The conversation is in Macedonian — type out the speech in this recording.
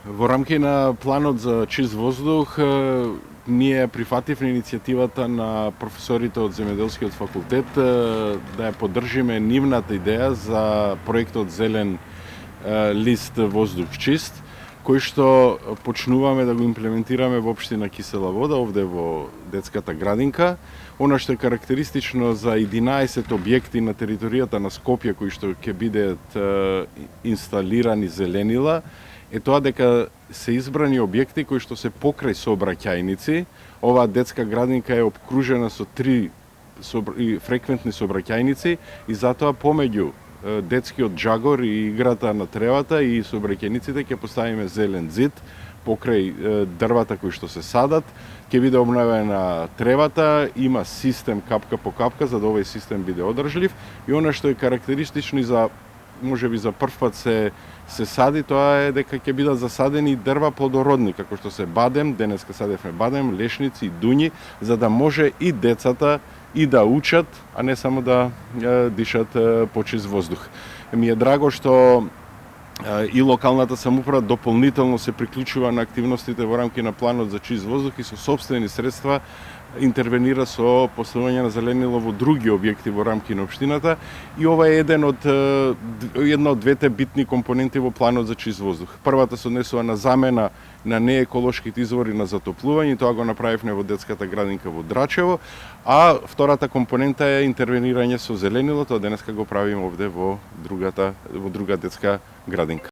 Во рамки на планот за чист воздух, ние прифативме иницијативата на професорите од Земјоделскиот факултет да ја поддржиме нивната идеја за проектот Зелен лист воздух чист, кој што почнуваме да го имплементираме во општина Кисела Вода, овде во детската градинка. Она што е карактеристично за 11 објекти на територијата на Скопје кои што ќе бидат инсталирани зеленила, е тоа дека се избрани објекти кои што се покрај сообраќајници. Оваа детска градинка е обкружена со 3 фреквентни сообраќајници и затоа помеѓу детскиот джагор и играта на тревата и сообраќајниците ќе поставиме зелен зид покрај дрвата кои што се садат. Ќе биде обновена тревата, има систем капка по капка за да овој систем биде одржлив и она што е карактеристично и за можеби за прв пат се сади, тоа е дека ќе бидат засадени дрва плодородни, како што се бадем, денеска садевме бадем, лешници и дуњи, за да може и децата и да учат, а не само да дишат почист воздух. Ми е драго што и локалната самоуправа дополнително се приклучува на активностите во рамки на планот за чист воздух и со сопствени средства интервенира со поставување на зеленила во други објекти во рамки на општината и ова е една од двете битни компоненти во планот за чист воздух. Првата се однесува на замена на нееколошките извори на затоплување, тоа го направивме во детската градинка во Драчево, а втората компонента е интервенирање со зеленило, тоа денеска го правиме овде во друга детска градинка.